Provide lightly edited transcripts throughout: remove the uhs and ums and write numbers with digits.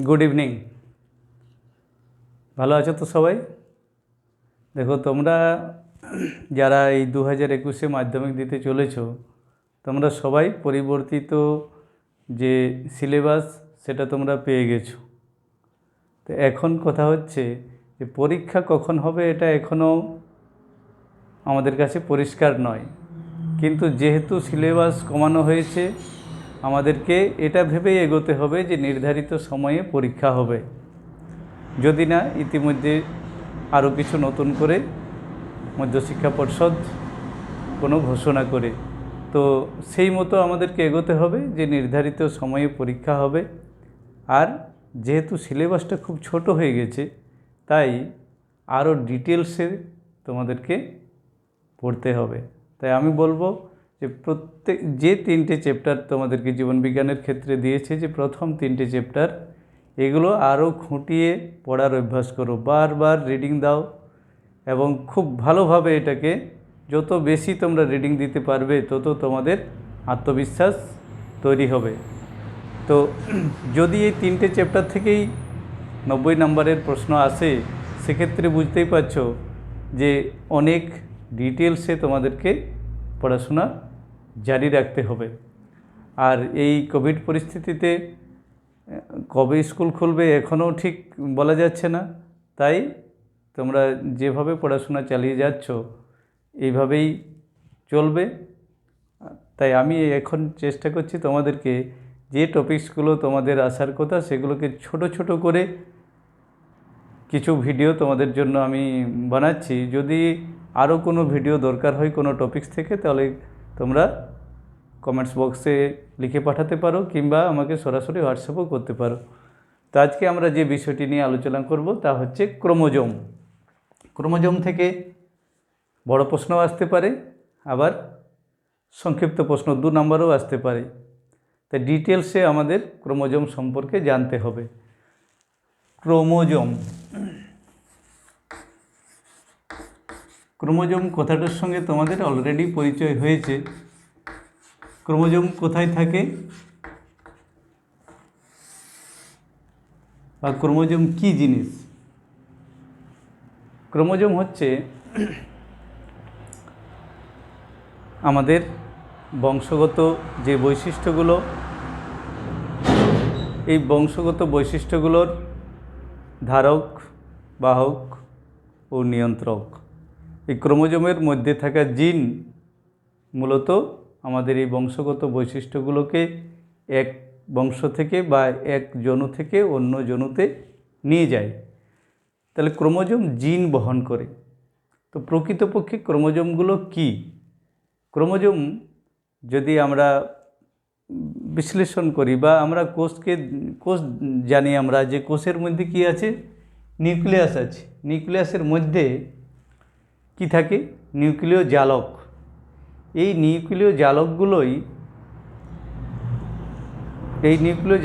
Good evening. ভালো আছো তো সবাই? দেখো, তোমরা যারা এই 2021-এ মাধ্যমিক দিতে চলেছো, তোমরা সবাই পরিবর্তিত যে সিলেবাস সেটা তোমরা পেয়ে গেছো। তো এখন কথা হচ্ছে যে পরীক্ষা কখন হবে এটা এখনও আমাদের কাছে পরিষ্কার নয়, কিন্তু যেহেতু সিলেবাস কমানো হয়েছে আমাদেরকে এটা ভেবেই এগোতে হবে যে নির্ধারিত সময়ে পরীক্ষা হবে, যদি না ইতিমধ্যে আরও কিছু নতুন করে মধ্যশিক্ষা পর্ষদ কোনো ঘোষণা করে। তো সেই মতো আমাদেরকে এগোতে হবে যে নির্ধারিত সময়ে পরীক্ষা হবে। আর যেহেতু সিলেবাসটা খুব ছোট হয়ে গেছে, তাই আরও ডিটেলসে তোমাদেরকে পড়তে হবে। তাই আমি বলবো যে যে 3টে চ্যাপ্টার তোমাদেরকে জীবনবিজ্ঞানের ক্ষেত্রে দিয়েছে, যে প্রথম 3টে চ্যাপ্টার, এগুলো আরও খুঁটিয়ে পড়ার অভ্যাস করো, বারবার রিডিং দাও এবং খুব ভালোভাবে এটাকে যত বেশি তোমরা রিডিং দিতে পারবে তত তোমাদের আত্মবিশ্বাস তৈরি হবে। তো যদি এই 3টে চ্যাপ্টার থেকেই 90 নম্বরের প্রশ্ন আসে, সেক্ষেত্রে বুঝতেই পারছো যে অনেক ডিটেলসে তোমাদেরকে পড়াশোনা জারি রাখতে হবে। আর এই কোভিড পরিস্থিতিতে কবে স্কুল খুলবে এখনও ঠিক বলা যাচ্ছে না, তাই তোমরা যেভাবে পড়াশোনা চালিয়ে যাচ্ছ এইভাবেই চলবে। তাই আমি এখন চেষ্টা করছি তোমাদেরকে যে টপিকসগুলো তোমাদের আসার কথা সেগুলোকে ছোট ছোট করে কিছু ভিডিও তোমাদের জন্য আমি বানাচ্ছি। যদি আরও কোনো ভিডিও দরকার হয় কোনো টপিকস থেকে, তাহলে তোমরা কমেন্টস বক্সে লিখে পাঠাতে পারো কিংবা আমাকে সরাসরি হোয়াটসঅ্যাপও করতে পারো। তো আজকে আমরা যে বিষয়টি নিয়ে আলোচনা করব তা হচ্ছে ক্রোমোজোম। ক্রোমোজোম থেকে বড় প্রশ্নও আসতে পারে, আবার সংক্ষিপ্ত প্রশ্ন 2 নম্বরও আসতে পারে। তাই ডিটেলসে আমাদের ক্রোমোজোম সম্পর্কে জানতে হবে। ক্রোমোজোম ক্রোমোজোম কথাটার সঙ্গে তোমাদের অলরেডি পরিচয় হয়েছে। ক্রোমোজোম কোথায় থাকে বা ক্রোমোজোম কী জিনিস? ক্রোমোজোম হচ্ছে আমাদের বংশগত যে বৈশিষ্ট্যগুলো, এই বংশগত বৈশিষ্ট্যগুলোর ধারক, বাহক ও নিয়ন্ত্রক। এই ক্রোমোজোমের মধ্যে থাকা জিন মূলত আমাদের এই বংশগত বৈশিষ্ট্যগুলোকে এক বংশ থেকে বা এক জনু থেকে অন্য জনুতে নিয়ে যায়। তাহলে ক্রোমোজোম জিন বহন করে। তো প্রকৃতপক্ষে ক্রোমোজোমগুলো কি? ক্রোমোজোম যদি আমরা বিশ্লেষণ করি বা আমরা কোষ জানি আমরা যে কোষের মধ্যে কি আছে, নিউক্লিয়াস আছে। নিউক্লিয়াসের মধ্যে কি থাকে? নিউক্লিয় জালক। এই নিউক্লিয়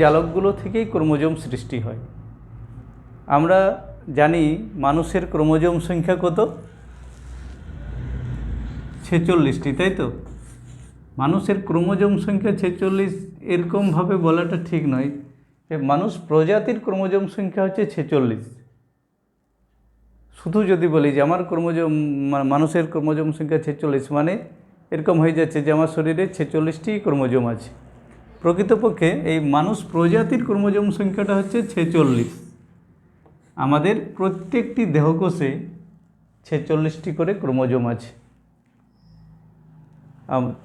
জালকগুলো থেকেই ক্রোমোজোম সৃষ্টি হয়। আমরা জানি মানুষের ক্রোমোজোম সংখ্যা কত? 46টি, তাই তো? মানুষের ক্রোমোজোম সংখ্যা 46, এরকমভাবে বলাটা ঠিক নয়। মানুষ প্রজাতির ক্রোমোজোম সংখ্যা হচ্ছে 46। শুধু যদি বলি যে আমার মানুষের ক্রোমোজোম সংখ্যা 46, মানে এরকম হয়ে যাচ্ছে যে আমার শরীরে 46টি ক্রোমোজোম আছে। প্রকৃতপক্ষে এই মানুষ প্রজাতির ক্রোমোজোম সংখ্যাটা হচ্ছে 46। আমাদের প্রত্যেকটি দেহকোষে 46টি করে ক্রোমোজোম আছে।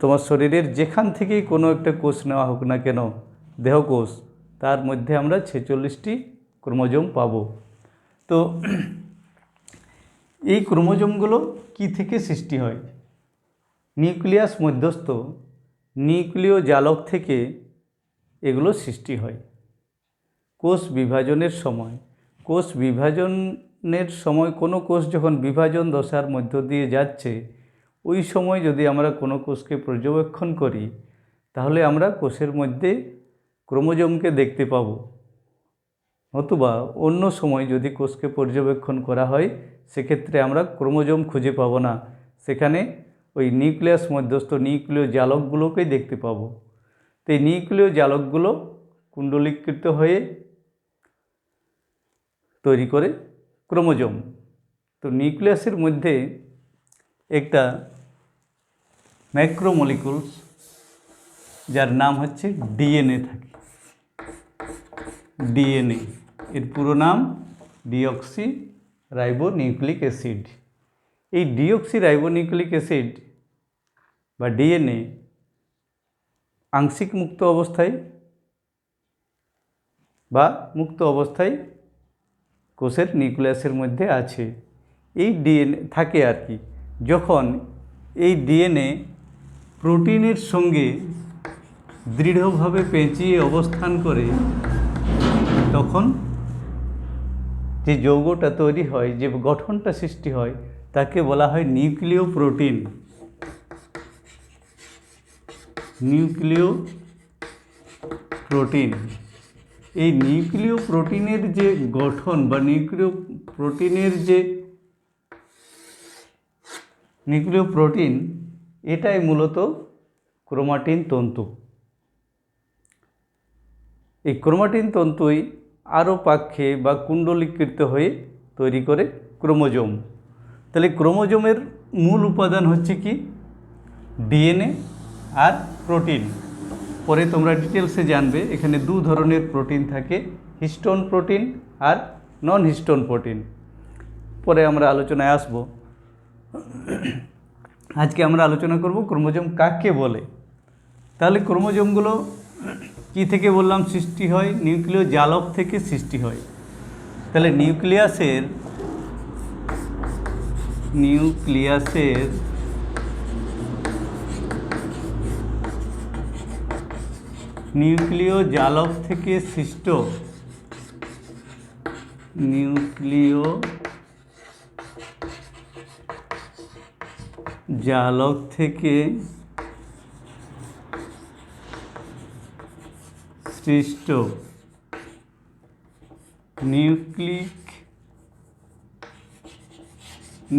তোমার শরীরের যেখান থেকেই কোনো একটা কোষ নেওয়া হোক না কেন, দেহকোষ, তার মধ্যে আমরা 46টি ক্রোমোজোম পাবো। তো এই ক্রোমোজোমগুলো কি থেকে সৃষ্টি হয়? নিউক্লিয়াস মধ্যস্থ নিউক্লিয় জালক থেকে এগুলো সৃষ্টি হয়। কোষ বিভাজনের সময় কোনো কোষ যখন বিভাজন দশার মধ্য দিয়ে যাচ্ছে, ওই সময় যদি আমরা কোনো কোষকে পর্যবেক্ষণ করি তাহলে আমরা কোষের মধ্যে ক্রোমোজোমকে দেখতে পাব। নতুবা অন্য সময় যদি কোষকে পর্যবেক্ষণ করা হয় সেক্ষেত্রে আমরা ক্রোমোজোম খুঁজে পাব না, সেখানে ওই নিউক্লিয়াস মধ্যস্থ নিউক্লিয় জালকগুলোকেই দেখতে পাব। তো এই নিউক্লিয় জালকগুলো কুণ্ডলীকৃত হয়ে তৈরি করে ক্রোমোজোম। তো নিউক্লিয়াসের মধ্যে একটা ম্যাক্রোমলিকুলস যার নাম হচ্ছে ডিএনএ থাকে। ডিএনএ এর পুরো নাম ডিঅক্সি রাইবোনিউক্লিক অ্যাসিড। এই ডিঅক্সি রাইবোনিউক্লিক অ্যাসিড বা ডিএনএ আংশিক মুক্ত অবস্থায় বা মুক্ত অবস্থায় কোষের নিউক্লিয়াসের মধ্যে আছে। এই ডিএনএ থাকে আর কি। যখন এই ডিএনএ প্রোটিনের সঙ্গে দৃঢ়ভাবে পেঁচিয়ে অবস্থান করে, তখন যে যৌগটা তৈরি হয়, যে গঠনটা সৃষ্টি হয়, তাকে বলা হয় নিউক্লিয় প্রোটিন। নিউক্লিয় প্রোটিন। এই নিউক্লিয় প্রোটিনের যে গঠন বা নিউক্লিয় প্রোটিন এটাই মূলত ক্রোমাটিন তন্তু। এই ক্রোমাটিন তন্তুই আরও পাক্ষে বা কুণ্ডলীকৃত হয়ে তৈরি করে ক্রোমোজোম। তাহলে ক্রোমোজোমের মূল উপাদান হচ্ছে কি? ডিএনএ আর প্রোটিন। পরে তোমরা ডিটেলসে জানবে এখানে দু ধরনের প্রোটিন থাকে, হিস্টোন প্রোটিন আর নন হিস্টোন প্রোটিন। পরে আমরা আলোচনায় আসব। আজকে আমরা আলোচনা করব ক্রোমোজোম কাকে বলে। তাহলে ক্রোমোজোমগুলো কি থেকে বললাম সৃষ্টি হয়? নিউক্লিয় জালক থেকে সৃষ্টি হয়। তাহলে নিউক্লিয়াসের নিউক্লিয় জালক থেকে সৃষ্ট নিউক্লিয় জালক থেকে সৃষ্ট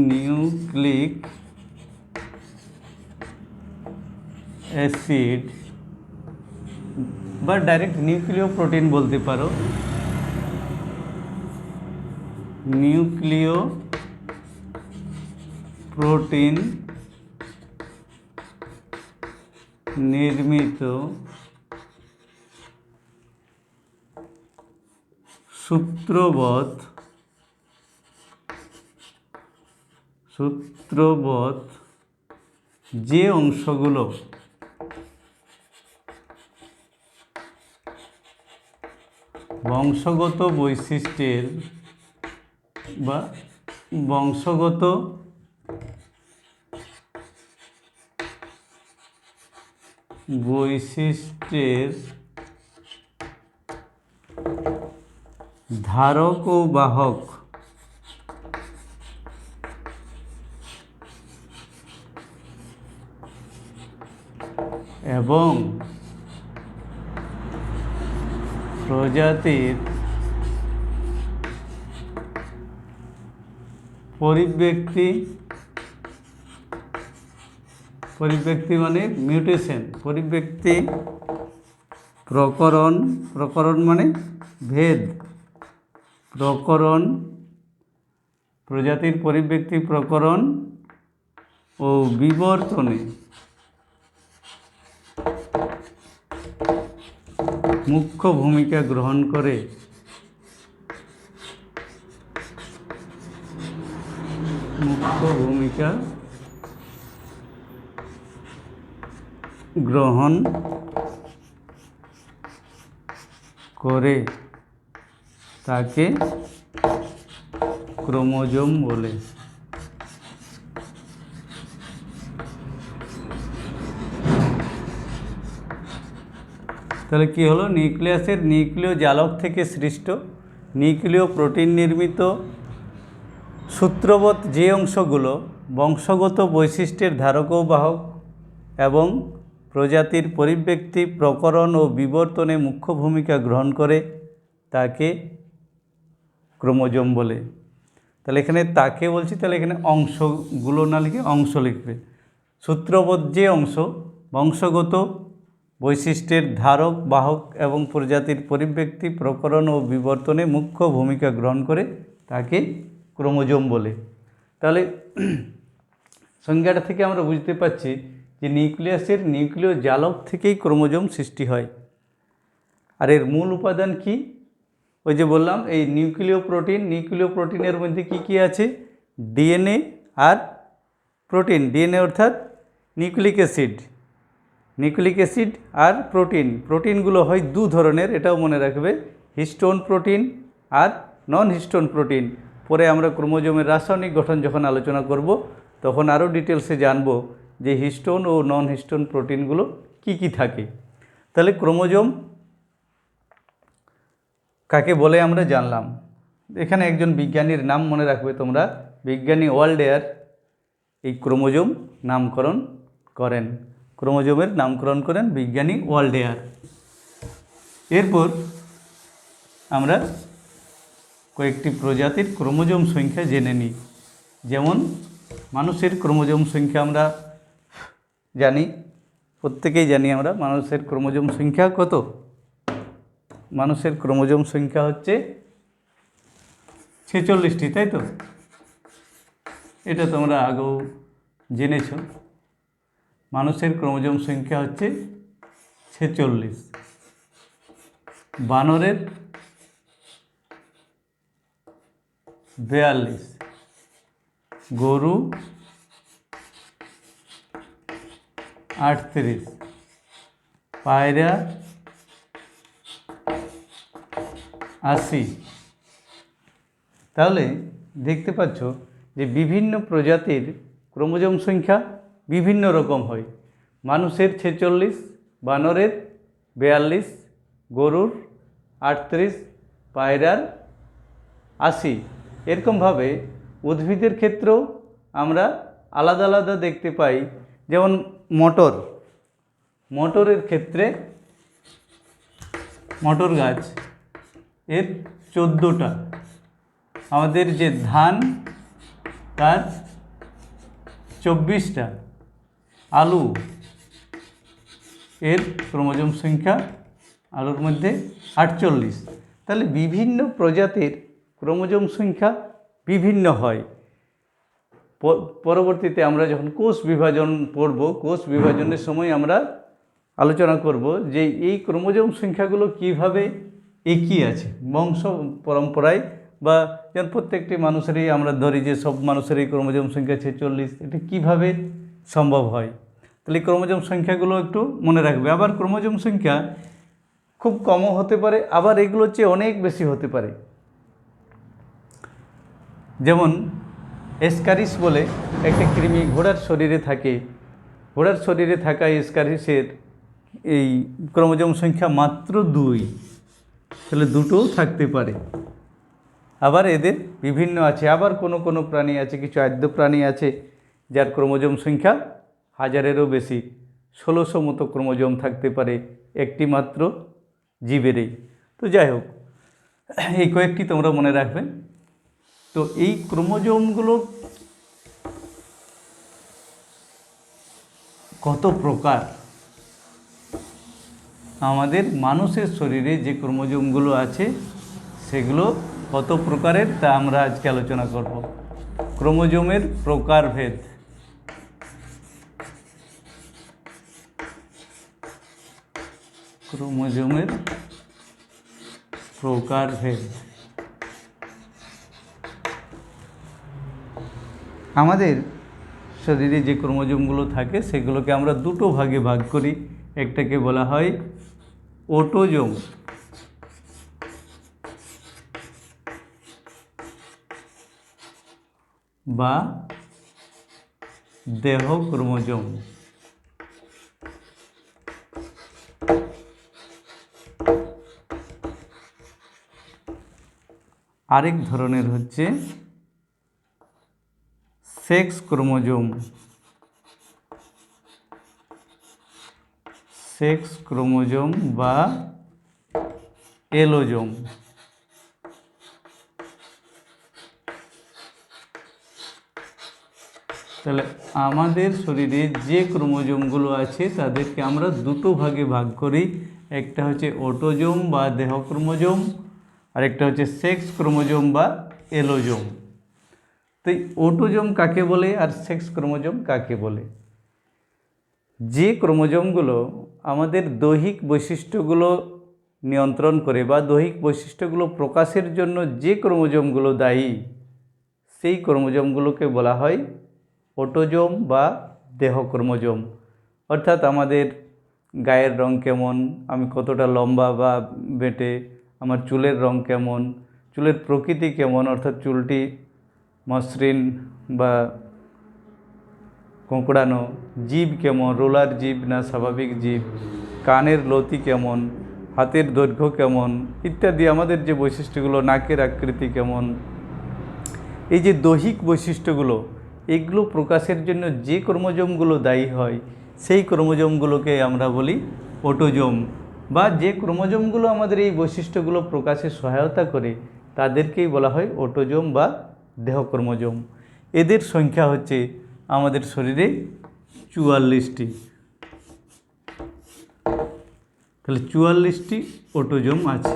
নিউক্লিক অ্যাসিড বা ডাইরেক্ট নিউক্লিয় প্রোটিন বলতে পারো। নিউক্লিয় প্রোটিন নির্মিত সূত্রবৎ যে অংশগুলো বংশগত বৈশিষ্ট্যের বা বংশগত বৈশিষ্ট্যের ধারক ও বাহক এবং প্রজাতির পরিব্যক্তি মানে মিউটেশন, পরিব্যক্তি প্রকরণ মানে ভেদ, প্রজাতির পরিব্যক্তি প্রকরণ ও বিবর্তনে মুখ্য ভূমিকা গ্রহণ করে। তাকে ক্রোমোজোম বলে। তাহলে কি হলো? নিউক্লিয়াসের নিউক্লিয় জালক থেকে সৃষ্ট নিউক্লিয় প্রোটিন নির্মিত সূত্রবৎ যে অংশগুলো বংশগত বৈশিষ্ট্যের ধারক ও বাহক এবং প্রজাতির পরিব্যক্তি প্রকরণ ও বিবর্তনে মুখ্য ভূমিকা গ্রহণ করে তাকে ক্রোমোজোম বলে। তাহলে এখানে তাকে বলছি, তাহলে এখানে অংশগুলো না লিখে অংশ লিখবে। সূত্রবৎ যে অংশ বংশগত বৈশিষ্ট্যের ধারক বাহক এবং প্রজাতির পরিব্যক্তি প্রকরণ ও বিবর্তনে মুখ্য ভূমিকা গ্রহণ করে তাকে ক্রোমোজোম বলে। তাহলে সংজ্ঞাটা থেকে আমরা বুঝতে পারছি যে নিউক্লিয়াসের নিউক্লিয় জালক থেকেই ক্রোমোজোম সৃষ্টি হয়। আর এর মূল উপাদান কি? ওই যে বললাম এই নিউক্লিয় প্রোটিনের মধ্যে কি কি আছে? ডিএনএ আর প্রোটিন। ডিএনএ অর্থাৎ নিউক্লিক অ্যাসিড আর প্রোটিনগুলো হয় দু ধরনের, এটাও মনে রাখবে, হিস্টোন প্রোটিন আর নন হিস্টোন প্রোটিন। পরে আমরা ক্রোমোজোমের রাসায়নিক গঠন যখন আলোচনা করব তখন আরও ডিটেলসে জানব যে হিস্টোন ও নন হিস্টোন প্রোটিনগুলো কি কি থাকে। তাহলে ক্রোমোজোম কাকে বলে আমরা জানলাম। এখানে একজন বিজ্ঞানীর নাম মনে রাখবে তোমরা, বিজ্ঞানী ওয়াল্ডেয়ার এই ক্রোমোজোম নামকরণ করেন। ক্রোমোজোমের নামকরণ করেন বিজ্ঞানী ওয়াল্ডেয়ার। এরপর আমরা কয়েকটি প্রজাতির ক্রোমোজোম সংখ্যা জেনে নিই। যেমন মানুষের ক্রোমোজোম সংখ্যা আমরা জানি, প্রত্যেকেই জানি আমরা মানুষের ক্রোমোজোম সংখ্যা কত। মানুষের ক্রোমোজোম সংখ্যা হচ্ছে 46টি, তাই তো? এটা তোমরা আগেও জেনেছ। মানুষের ক্রোমোজোম সংখ্যা হচ্ছে 46। বানরের 42, গরু 38, পায়রা 80। তাহলে দেখতে পাচ্ছ যে বিভিন্ন প্রজাতির ক্রোমোজোম সংখ্যা বিভিন্ন রকম হয়। মানুষের 46, বানরের 42, গরুর 38, পায়রার 80। এরকমভাবে উদ্ভিদের ক্ষেত্রেও আমরা আলাদা আলাদা দেখতে পাই। যেমন মটরের ক্ষেত্রে মটর গাছ এর 14টা। আমাদের যে ধান তার 24টা। আলু এর ক্রোমোজোম সংখ্যা আলুর মধ্যে 48। তাহলে বিভিন্ন প্রজাতির ক্রোমোজোম সংখ্যা বিভিন্ন হয়। পরবর্তীতে আমরা যখন কোষ বিভাজন পড়ব, কোষ বিভাজনের সময় আমরা আলোচনা করব যে এই ক্রোমোজোম সংখ্যাগুলো কিভাবে একই আছে বংশ পরম্পরায়, বা যেমন প্রত্যেকটি মানুষেরই আমরা ধরি যে সব মানুষেরই ক্রোমোজোম সংখ্যা 46, এটা কিভাবে সম্ভব হয়। তাহলে ক্রোমোজোম সংখ্যাগুলো একটু মনে রাখবে। আবার ক্রোমোজোম সংখ্যা খুব কমও হতে পারে, আবার এগুলোর চেয়ে অনেক বেশি হতে পারে। যেমন এসকারিস বলে একটা কৃমি ঘোড়ার শরীরে থাকে। ঘোড়ার শরীরে থাকা এসকারিসের এই ক্রোমোজোম সংখ্যা মাত্র 2, তাহলে দুটোও থাকতে পারে। আবার এদের বিভিন্ন আছে। আবার কোনো প্রাণী আছে, কিছু আদ্য প্রাণী আছে যার ক্রোমোজোম সংখ্যা 1000-এরও বেশি, 1600 মতো ক্রোমোজোম থাকতে পারে একটি মাত্র জীবেরই। তো যাই হোক, এই কয়েকটি তোমরা মনে রাখবে। তো এই ক্রোমোজোমগুলো কত প্রকার? আমাদের মানুষের শরীরে যে ক্রোমোজোমগুলো আছে সেগুলো কত প্রকারের তা আমরা আজকে আলোচনা করব। ক্রোমোজোমের প্রকারভেদ। ক্রোমোজোমের প্রকারভেদ। আমাদের শরীরে যে ক্রোমোজোমগুলো থাকে সেগুলোকে আমরা দুটো ভাগে ভাগ করি। একটাকে বলা হয় অটোজোম বা দেহ ক্রোমোজোম, আরেক ধরনের হচ্ছে সেক্স ক্রোমোজোম, সেক্স ক্রোমোজোম বা এলোজোম। তাহলে আমাদের শরীরে যে ক্রোমোজোমগুলো আছে তাদেরকে আমরা দুটো ভাগে ভাগ করি, একটা হচ্ছে অটোজোম বা দেহ ক্রোমোজোম, আর একটা হচ্ছে সেক্স ক্রোমোজোম বা এলোজোম। তো এই অটোজোম কাকে বলে আর সেক্স ক্রোমোজোম কাকে বলে? যে ক্রোমোজোমগুলো আমাদের দৈহিক বৈশিষ্ট্যগুলো নিয়ন্ত্রণ করে বা দৈহিক বৈশিষ্ট্যগুলো প্রকাশের জন্য যে ক্রোমোজোমগুলো দায়ী, সেই ক্রোমোজোমগুলোকে বলা হয় অটোজোম বা দেহ ক্রোমোজোম। অর্থাৎ আমাদের গায়ের রং কেমন, আমি কতটা লম্বা বা বেঁটে, আমার চুলের রং কেমন, চুলের প্রকৃতি কেমন, অর্থাৎ চুলটি মসৃণ বা কোঁকড়ানো, জীব কেমন, রোলার জীব না স্বাভাবিক জীব, কানের লতি কেমন, হাতের দৈর্ঘ্য কেমন ইত্যাদি, আমাদের যে বৈশিষ্ট্যগুলো, নাকের আকৃতি কেমন, এই যে দৈহিক বৈশিষ্ট্যগুলো, এগুলো প্রকাশের জন্য যে ক্রোমোজোমগুলো দায়ী হয় সেই ক্রোমোজোমগুলোকে আমরা বলি অটোজোম, বা যে ক্রোমোজোমগুলো আমাদের এই বৈশিষ্ট্যগুলো প্রকাশে সহায়তা করে তাদেরকেই বলা হয় অটোজোম বা দেহ ক্রোমোজোম। এদের সংখ্যা হচ্ছে আমাদের শরীরে 44টি। তাহলে 44টি অটোজোম আছে।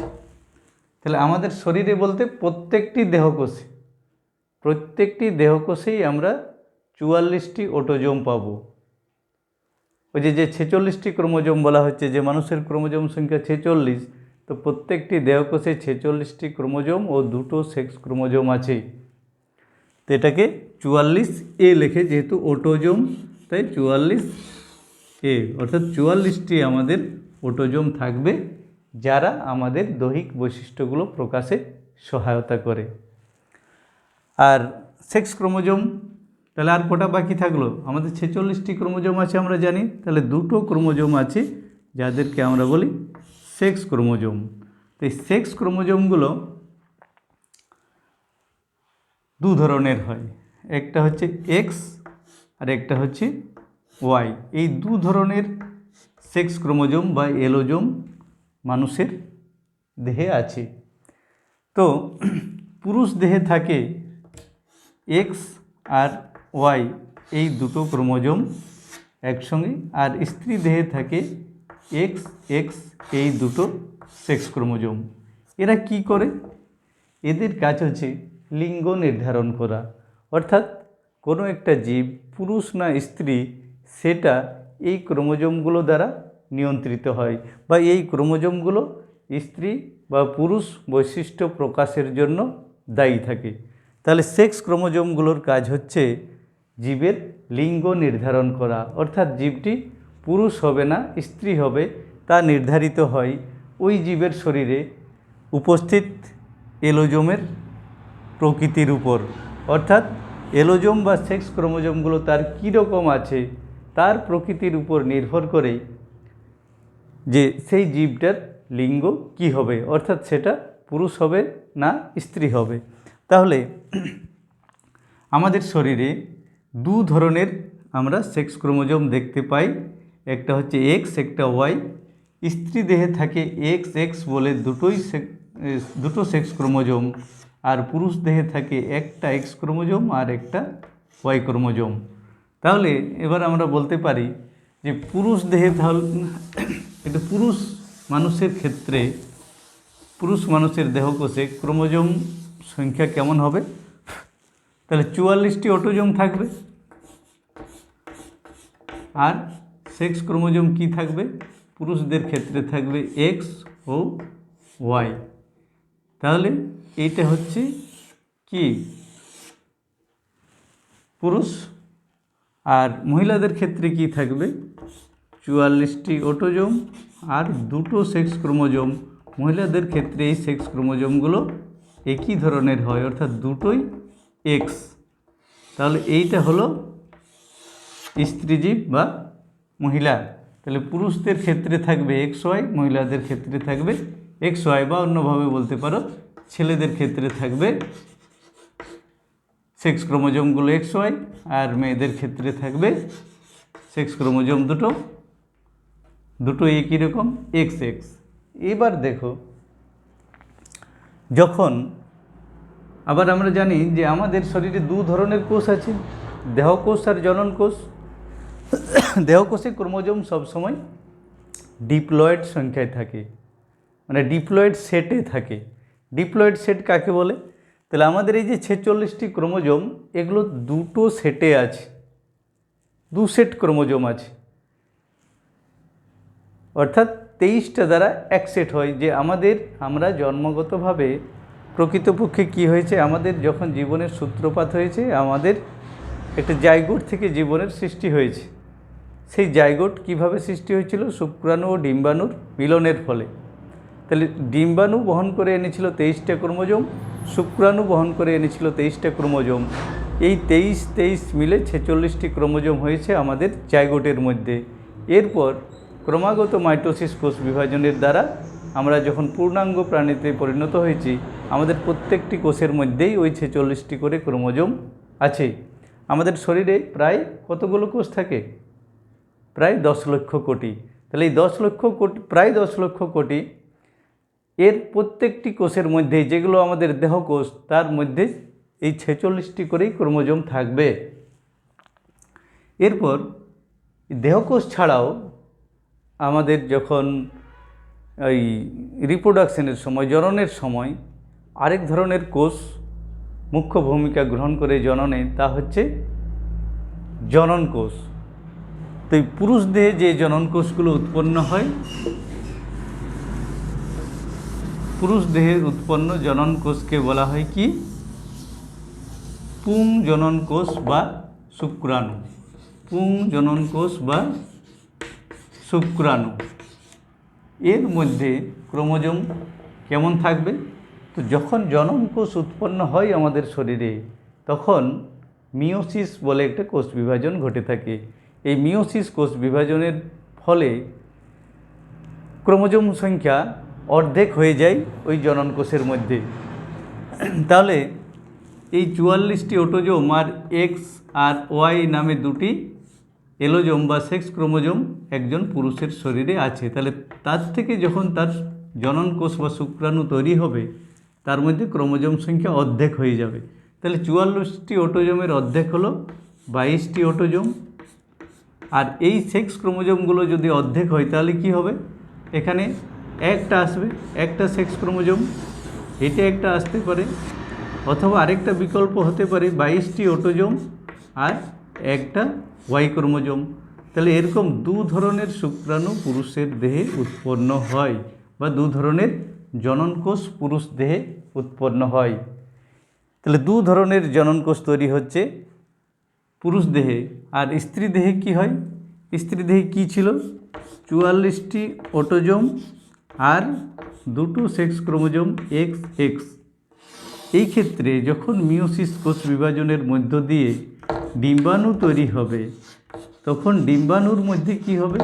তাহলে আমাদের শরীরে বলতে প্রত্যেকটি দেহকোষেই আমরা 44টি অটোজোম পাবো। ওই যে 46টি ক্রোমোজোম বলা হচ্ছে, যে মানুষের ক্রোমোজোম সংখ্যা 46, তো প্রত্যেকটি দেহকোষে 46টি ক্রোমোজোম ও দুটো সেক্স ক্রোমোজোম আছে। তো এটাকে 44A লেখে, যেহেতু অটোজোম তাই 44A, অর্থাৎ 44টি আমাদের অটোজোম থাকবে যারা আমাদের দৈহিক বৈশিষ্ট্যগুলো প্রকাশে সহায়তা করে। আর সেক্স ক্রোমোজোম, তাহলে আর কটা বাকি থাকলো? আমাদের 46টি ক্রোমোজোম আছে আমরা জানি, তাহলে দুটো ক্রোমোজোম আছে যাদেরকে আমরা বলি সেক্স ক্রোমোজোম। তো এই সেক্স ক্রোমোজোমগুলো দু ধরনের হয়, একটা হচ্ছে এক্স আর একটা হচ্ছে ওয়াই। এই দু ধরনের সেক্স ক্রোমোজোম বা এলোজোম মানুষের দেহে আছে। তো পুরুষ দেহে থাকে এক্স আর ওয়াই, এই দুটো ক্রোমোজোম একসঙ্গে, আর স্ত্রী দেহে থাকে এক্স এক্স, এই দুটো সেক্স ক্রোমোজোম। এরা কি করে? এদের কাজ হচ্ছে লিঙ্গ নির্ধারণ করা, অর্থাৎ কোনো একটা জীব পুরুষ না স্ত্রী সেটা এই ক্রোমোজোমগুলো দ্বারা নিয়ন্ত্রিত হয়, বা এই ক্রোমোজোমগুলো স্ত্রী বা পুরুষ বৈশিষ্ট্য প্রকাশের জন্য দায়ী থাকে। তাহলে সেক্স ক্রোমোজোমগুলোর কাজ হচ্ছে জীবের লিঙ্গ নির্ধারণ করা, অর্থাৎ জীবটি পুরুষ হবে না স্ত্রী হবে তা নির্ধারিত হয় ওই জীবের শরীরে উপস্থিত এলোজোমের প্রকৃতির উপর। অর্থাৎ এলোজোম বা সেক্স ক্রোমোজোমগুলো তার কীরকম আছে তার প্রকৃতির উপর নির্ভর করে যে সেই জীবটার লিঙ্গ কি হবে, অর্থাৎ সেটা পুরুষ হবে না স্ত্রী হবে। তাহলে আমাদের শরীরে দু ধরনের আমরা সেক্স ক্রোমোজোম দেখতে পাই, একটা হচ্ছে এক্স, একটা ওয়াই। স্ত্রী দেহে থাকে এক্স এক্স বলে দুটো সেক্স ক্রোমোজোম, আর পুরুষ দেহে থাকে একটা এক্স ক্রোমোজোম আর একটা ওয়াই ক্রোমোজোম। তাহলে এবার আমরা বলতে পারি যে পুরুষ দেহে, তাহলে এটা পুরুষ মানুষের দেহকোষে ক্রোমোজোম সংখ্যা কেমন হবে? তাহলে 44টি অটোজোম থাকবে, আর সেক্স ক্রোমোজোম কি থাকবে? পুরুষদের ক্ষেত্রে থাকবে এক্স ও ওয়াই। তাহলে এইটা হচ্ছে কি পুরুষ, আর মহিলাদের ক্ষেত্রে কি থাকবে? 44টি অটোজোম আর দুটো সেক্স ক্রোমোজোম। মহিলাদের ক্ষেত্রে এই সেক্স ক্রোমোজোমগুলো একই ধরনের হয়, অর্থাৎ দুটোই এক্স। তাহলে এইটা হলো স্ত্রীজীব বা মহিলা। তাহলে পুরুষদের ক্ষেত্রে থাকবে এক্স ওয়াই, মহিলাদের ক্ষেত্রে থাকবে এক্স ওয়াই, বা অন্যভাবে বলতে পারো ছেলেদের ক্ষেত্রে থাকবে সেক্স ক্রোমোজোমগুলো এক্স ওয়াই, আর মেয়েদের ক্ষেত্রে থাকবে সেক্স ক্রোমোজোম দুটো একই রকম এক্স এক্স। এবার দেখো, যখন আবার আমরা জানি যে আমাদের শরীরে দু ধরনের কোষ আছে, দেহকোষ আর জননকোষ। দেহকোষে ক্রোমোজোম সবসময় ডিপ্লয়েড সংখ্যায় থাকে, মানে ডিপ্লয়েড সেটে থাকে। ডিপ্লয়েড সেট কাকে বলে? তাহলে আমাদের এই যে 46টি ক্রোমোজোম, এগুলো দুটো সেটে আছে, দু সেট ক্রোমোজোম আছে, অর্থাৎ 23টা দ্বারা এক সেট হয়। যে আমরা জন্মগতভাবে প্রকৃতপক্ষে কি হয়েছে, আমাদের যখন জীবনের সূত্রপাত হয়েছে, আমাদের একটা জাইগোট থেকে জীবনের সৃষ্টি হয়েছে। সেই জাইগোট কিভাবে সৃষ্টি হয়েছিল? শুক্রাণু ও ডিম্বাণুর মিলনের ফলে। তাহলে ডিম্বাণু বহন করে এনেছিল 23টা ক্রোমোজোম, শুক্রাণু বহন করে এনেছিল 23টা ক্রোমোজোম। এই 23 মিলে 46টি ক্রোমোজোম হয়েছে আমাদের জাইগোটের মধ্যে। এরপর ক্রমাগত মাইটোসিস কোষ বিভাজনের দ্বারা আমরা যখন পূর্ণাঙ্গ প্রাণীতে পরিণত হয়েছি, আমাদের প্রত্যেকটি কোষের মধ্যেই ওই 46টি করে ক্রোমোজোম আছে। আমাদের শরীরে প্রায় কতগুলো কোষ থাকে? প্রায় 10 লক্ষ কোটি। তাহলে এই 10 লক্ষ কোটি, প্রায় 10 লক্ষ কোটি, এর প্রত্যেকটি কোষের মধ্যেই, যেগুলো আমাদের দেহকোষ, তার মধ্যে এই 46টি করেই ক্রোমোজোম থাকবে। এরপর দেহকোষ ছাড়াও আমাদের যখন এই রিপ্রোডাকশনের সময়, জননের সময়, আরেক ধরনের কোষ মুখ্য ভূমিকা গ্রহণ করে জননে, তা হচ্ছে জনন কোষ। তো এই পুরুষ দেহে যে জনন কোষগুলো উৎপন্ন হয়, পুরুষ দেহে উৎপন্ন জনন কোষকে বলা হয় কি? পুং জনন কোষ বা শুক্রাণু। পুং জনন কোষ বা শুক্রাণু। এর মধ্যে ক্রোমোজোম কেমন থাকবে? তো যখন জনন কোষ উৎপন্ন হয় আমাদের শরীরে, তখন মিওসিস বলে একটা কোষ বিভাজন ঘটে থাকে। এই মিওসিস কোষ বিভাজনের ফলে ক্রোমোজোম সংখ্যা অর্ধেক হয়ে যায় ওই জনন কোষের মধ্যে। তাহলে এই 44টি অটোজোম আর এক্স আর ওয়াই নামে দুটি এলোজোম বা সেক্স ক্রোমোজোম একজন পুরুষের শরীরে আছে। তাহলে তার থেকে যখন তার জনন কোষ বা শুক্রাণু তৈরি হবে, তার মধ্যে ক্রোমোজোম সংখ্যা অর্ধেক হয়ে যাবে। তাহলে 44টি অটোজোমের অর্ধেক হলো 22টি অটোজোম। আর এই সেক্স ক্রোমোজোমগুলো যদি অর্ধেক হয়, তাহলে কি হবে? এখানে একটা আসবে, একটা সেক্স ক্রোমোজোম, এটা একটা আসতে পারে, অথবা আরেকটা বিকল্প হতে পারে 22টি অটোজোম আর একটা ওয়াই ক্রোমোজোম। তাহলে এরকম দু ধরনের শুক্রাণু পুরুষের দেহে উৎপন্ন হয়, বা দু ধরনের জনন কোষ পুরুষ দেহে উৎপন্ন হয়। তাহলে দু ধরনের জনন কোষ তৈরি হচ্ছে পুরুষ দেহে। আর স্ত্রী দেহে কি হয়? স্ত্রী দেহে কি ছিল? 44টি অটোজোম আর দুটো সেক্স ক্রোমোজোম এক্স এক্স। এই ক্ষেত্রে যখন মিওসিস কোষ বিভাজনের মধ্য দিয়ে ডিম্বাণু তৈরি হবে, তখন ডিম্বাণুর মধ্যে কি হবে?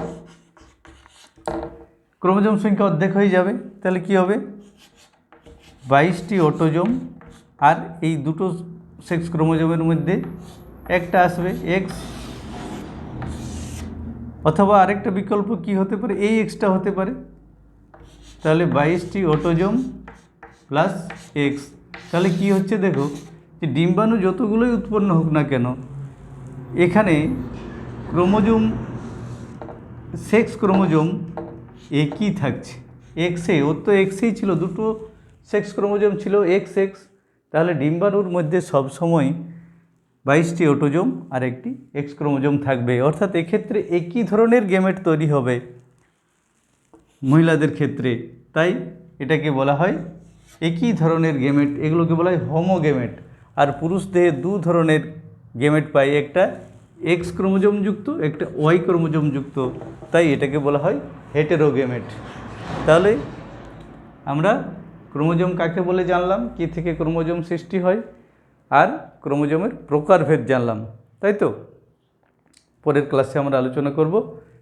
ক্রোমোজোম সংখ্যা অর্ধেক হয়ে যাবে। তাহলে কি হবে? 22টি অটোজোম আর এই দুটো সেক্স ক্রোমোজোমের মধ্যে একটা আসবে এক্স, অথবা আরেকটা বিকল্প কি হতে পারে? এই এক্সটা হতে পারে। তাহলে 22টি অটোজোম প্লাস এক্স। তাহলে কি হচ্ছে দেখো, যে ডিম্বাণু যতগুলোই উৎপন্ন হোক না কেন, এখানে ক্রোমোজোম, সেক্স ক্রোমোজোম একই থাকছে, এক্সে। ওর তো এক্সেই ছিল, দুটো সেক্স ক্রোমোজোম ছিল এক্স এক্স। তাহলে ডিম্বাণুর মধ্যে সবসময় 22টি অটোজোম আর একটি এক্স ক্রোমোজোম থাকবে। অর্থাৎ এক্ষেত্রে একই ধরনের গেমেট তৈরি হবে মহিলাদের ক্ষেত্রে। তাই এটাকে বলা হয় একই ধরনের গেমেট, এগুলোকে বলা হয় হোমোগেমেট। আর পুরুষ দেহে দু ধরনের গেমেট পাই, একটা এক্স ক্রোমোজোম যুক্ত, একটা ওয়াই ক্রোমোজোম যুক্ত। তাই এটাকে বলা হয় হেটেরোগেমেট। তাহলে আমরা ক্রোমোজোম কাকে বলে জানলাম, কী থেকে ক্রোমোজোম সৃষ্টি হয়, আর ক্রোমোজোমের প্রকারভেদ জানলাম, তাই তো? পরের ক্লাসে আমরা আলোচনা করব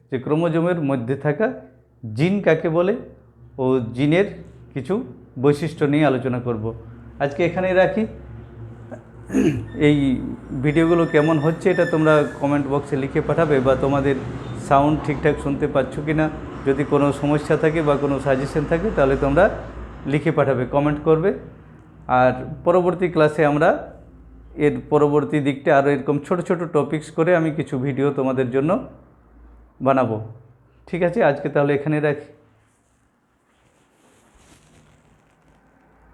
যে ক্রোমোজোমের মধ্যে থাকা জিন কাকে বলে ও জিনের কিছু বৈশিষ্ট্য নিয়ে আলোচনা করব। আজকে এখানেই রাখি। এই ভিডিওগুলো কেমন হচ্ছে এটা তোমরা কমেন্ট বক্সে লিখে পাঠাবে, বা তোমাদের সাউন্ড ঠিকঠাক শুনতে পাচ্ছ কি না, যদি কোনো সমস্যা থাকে বা কোনো সাজেশন থাকে, তাহলে তোমরা লিখে পাঠাবে, কমেন্ট করবে। আর পরবর্তী ক্লাসে আমরা এর পরবর্তী দিকটা আরও এরকম ছোট ছোট টপিকস করে আমি কিছু ভিডিও তোমাদের জন্য বানাবো। ঠিক আছে, আজকে তাহলে এখানে রাখি।